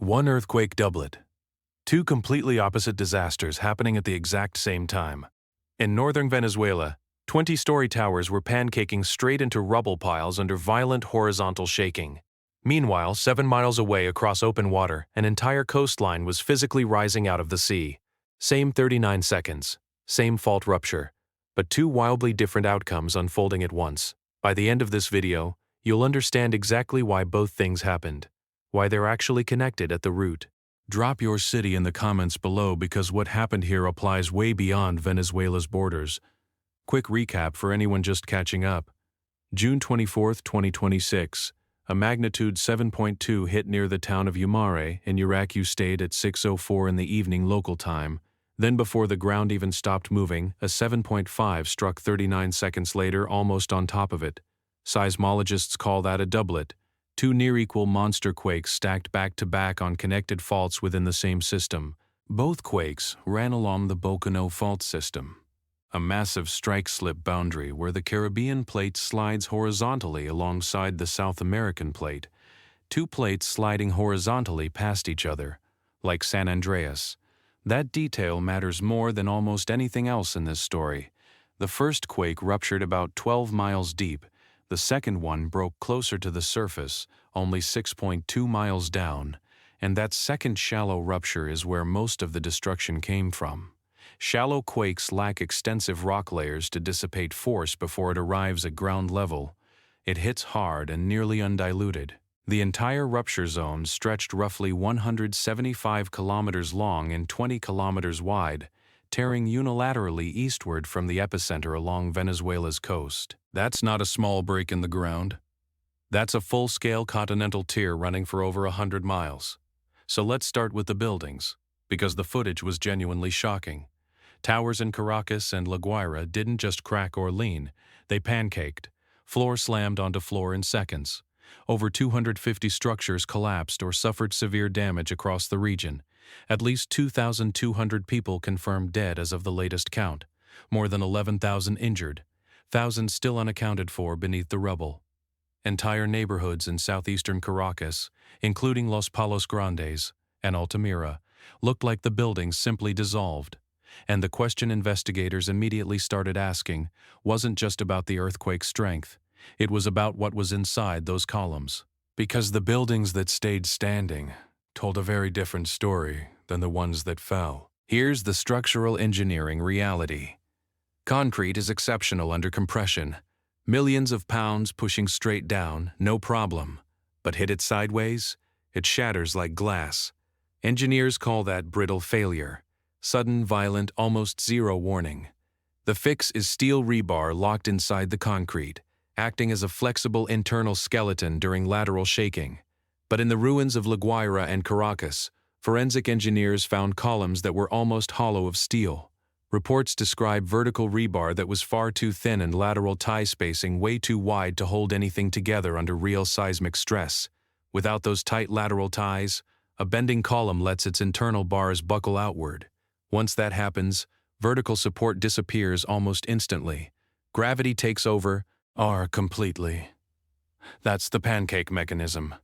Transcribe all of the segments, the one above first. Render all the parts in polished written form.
One earthquake doublet. Two completely opposite disasters happening at the exact same time. In northern Venezuela, 20-story towers were pancaking straight into rubble piles under violent horizontal shaking. Meanwhile, 7 miles away across open water, an entire coastline was physically rising out of the sea. Same 39 seconds, same fault rupture, but two wildly different outcomes unfolding at once. By the end of this video, you'll understand exactly why both things happened, why they're actually connected at the root. Drop your city in the comments below because what happened here applies way beyond Venezuela's borders. Quick recap for anyone just catching up. June 24, 2026, a magnitude 7.2 hit near the town of Umare in Iraq State at 6:04 in the evening local time. Then before the ground even stopped moving, a 7.5 struck 39 seconds later almost on top of it. Seismologists call that a doublet. Two near-equal monster quakes stacked back-to-back on connected faults within the same system. Both quakes ran along the Boconó fault system, a massive strike-slip boundary where the Caribbean plate slides horizontally alongside the South American plate, two plates sliding horizontally past each other, like San Andreas. That detail matters more than almost anything else in this story. The first quake ruptured about 12 miles deep. The second one broke closer to the surface, only 6.2 miles down, and that second shallow rupture is where most of the destruction came from. Shallow quakes lack extensive rock layers to dissipate force before it arrives at ground level. It hits hard and nearly undiluted. The entire rupture zone stretched roughly 175 kilometers long and 20 kilometers wide, tearing unilaterally eastward from the epicenter along Venezuela's coast. That's not a small break in the ground. That's a full-scale continental tear running for over 100 miles. So let's start with the buildings, because the footage was genuinely shocking. Towers in Caracas and La Guaira didn't just crack or lean, they pancaked. Floor slammed onto floor in seconds. Over 250 structures collapsed or suffered severe damage across the region. At least 2,200 people confirmed dead as of the latest count. More than 11,000 injured. Thousands still unaccounted for beneath the rubble. Entire neighborhoods in southeastern Caracas, including Los Palos Grandes and Altamira, looked like the buildings simply dissolved. And the question investigators immediately started asking wasn't just about the earthquake's strength. It was about what was inside those columns. Because the buildings that stayed standing told a very different story than the ones that fell. Here's the structural engineering reality. Concrete is exceptional under compression. Millions of pounds pushing straight down, no problem. But hit it sideways, it shatters like glass. Engineers call that brittle failure. Sudden, violent, almost zero warning. The fix is steel rebar locked inside the concrete, acting as a flexible internal skeleton during lateral shaking. But in the ruins of La Guaira and Caracas, forensic engineers found columns that were almost hollow of steel. Reports describe vertical rebar that was far too thin and lateral tie spacing way too wide to hold anything together under real seismic stress. Without those tight lateral ties, a bending column lets its internal bars buckle outward. Once that happens, vertical support disappears almost instantly. Gravity takes over, completely. That's the pancake mechanism,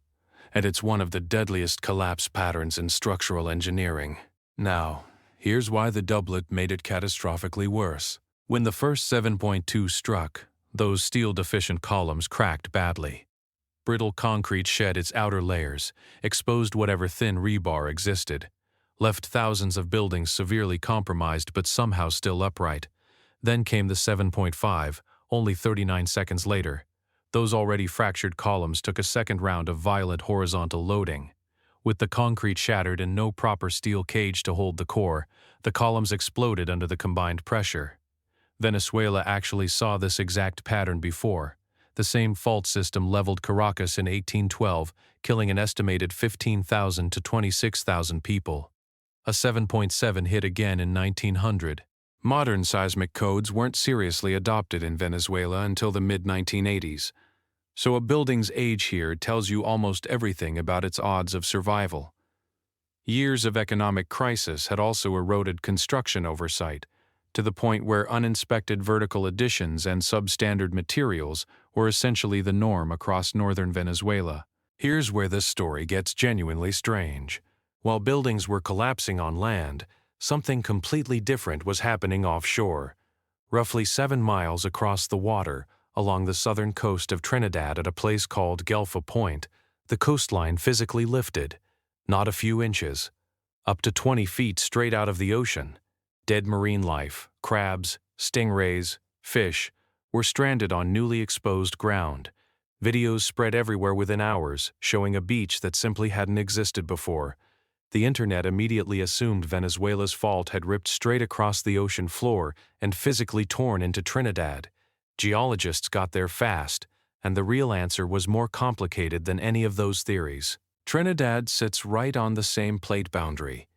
and it's one of the deadliest collapse patterns in structural engineering. Now, here's why the doublet made it catastrophically worse. When the first 7.2 struck, those steel-deficient columns cracked badly. Brittle concrete shed its outer layers, exposed whatever thin rebar existed, left thousands of buildings severely compromised but somehow still upright. Then came the 7.5, only 39 seconds later. Those already fractured columns took a second round of violent horizontal loading. With the concrete shattered and no proper steel cage to hold the core, the columns exploded under the combined pressure. Venezuela actually saw this exact pattern before. The same fault system leveled Caracas in 1812, killing an estimated 15,000 to 26,000 people. A 7.7 hit again in 1900. Modern seismic codes weren't seriously adopted in Venezuela until the mid-1980s. So a building's age here tells you almost everything about its odds of survival. Years of economic crisis had also eroded construction oversight, to the point where uninspected vertical additions and substandard materials were essentially the norm across northern Venezuela. Here's where this story gets genuinely strange. While buildings were collapsing on land, something completely different was happening offshore. Roughly 7 miles across the water, along the southern coast of Trinidad at a place called Galfa Point, the coastline physically lifted, not a few inches, up to 20 feet straight out of the ocean. Dead marine life, crabs, stingrays, fish, were stranded on newly exposed ground. Videos spread everywhere within hours, showing a beach that simply hadn't existed before. The internet immediately assumed Venezuela's fault had ripped straight across the ocean floor and physically torn into Trinidad. Geologists got there fast, and the real answer was more complicated than any of those theories. Trinidad sits right on the same plate boundary.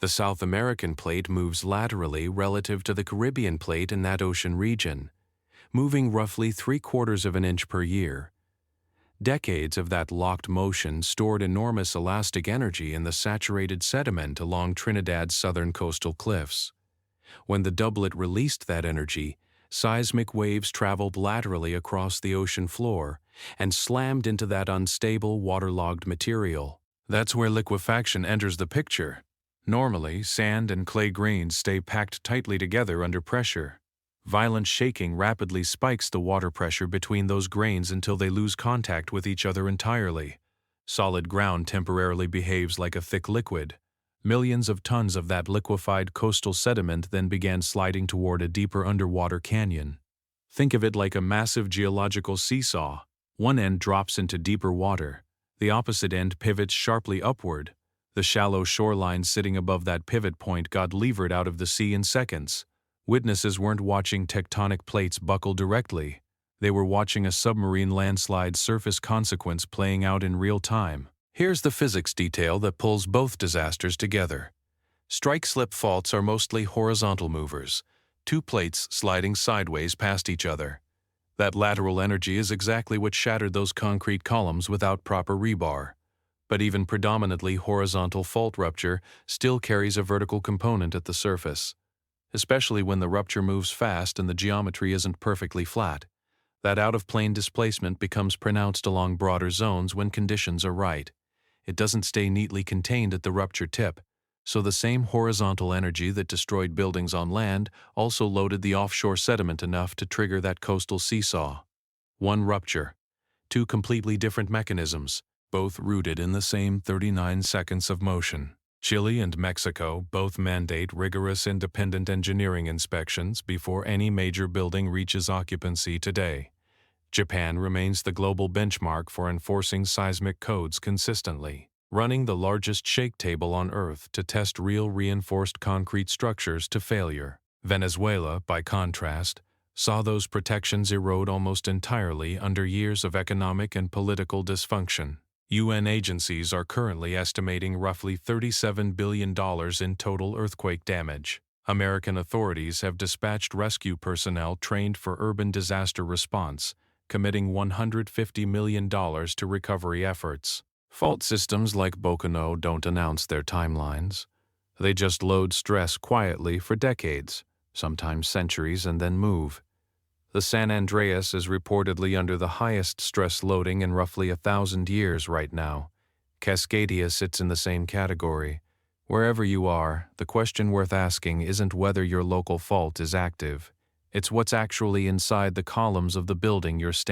The South American plate moves laterally relative to the Caribbean plate in that ocean region, moving roughly 3/4 of an inch per year. Decades of that locked motion stored enormous elastic energy in the saturated sediment along Trinidad's southern coastal cliffs. When the Doublet released that energy, seismic waves traveled laterally across the ocean floor and slammed into that unstable, waterlogged material. That's where liquefaction enters the picture. Normally, sand and clay grains stay packed tightly together under pressure. Violent shaking rapidly spikes the water pressure between those grains until they lose contact with each other entirely. Solid ground temporarily behaves like a thick liquid. Millions of tons of that liquefied coastal sediment then began sliding toward a deeper underwater canyon. Think of it like a massive geological seesaw. One end drops into deeper water. The opposite end pivots sharply upward. The shallow shoreline sitting above that pivot point got levered out of the sea in seconds. Witnesses weren't watching tectonic plates buckle directly. They were watching a submarine landslide surface consequence playing out in real time. Here's the physics detail that pulls both disasters together. Strike-slip faults are mostly horizontal movers, two plates sliding sideways past each other. That lateral energy is exactly what shattered those concrete columns without proper rebar. But even predominantly horizontal fault rupture still carries a vertical component at the surface, especially when the rupture moves fast and the geometry isn't perfectly flat. That out-of-plane displacement becomes pronounced along broader zones when conditions are right. It doesn't stay neatly contained at the rupture tip, so the same horizontal energy that destroyed buildings on land also loaded the offshore sediment enough to trigger that coastal seesaw. One rupture, two completely different mechanisms, both rooted in the same 39 seconds of motion. Chile and Mexico both mandate rigorous independent engineering inspections before any major building reaches occupancy today. Japan remains the global benchmark for enforcing seismic codes consistently, running the largest shake table on Earth to test real reinforced concrete structures to failure. Venezuela, by contrast, saw those protections erode almost entirely under years of economic and political dysfunction. UN agencies are currently estimating roughly $37 billion in total earthquake damage. American authorities have dispatched rescue personnel trained for urban disaster response, committing $150 million to recovery efforts. Fault systems like Boconó don't announce their timelines. They just load stress quietly for decades, sometimes centuries, and then move. The San Andreas is reportedly under the highest stress loading in roughly 1,000 years right now. Cascadia sits in the same category. Wherever you are, the question worth asking isn't whether your local fault is active. It's what's actually inside the columns of the building you're standing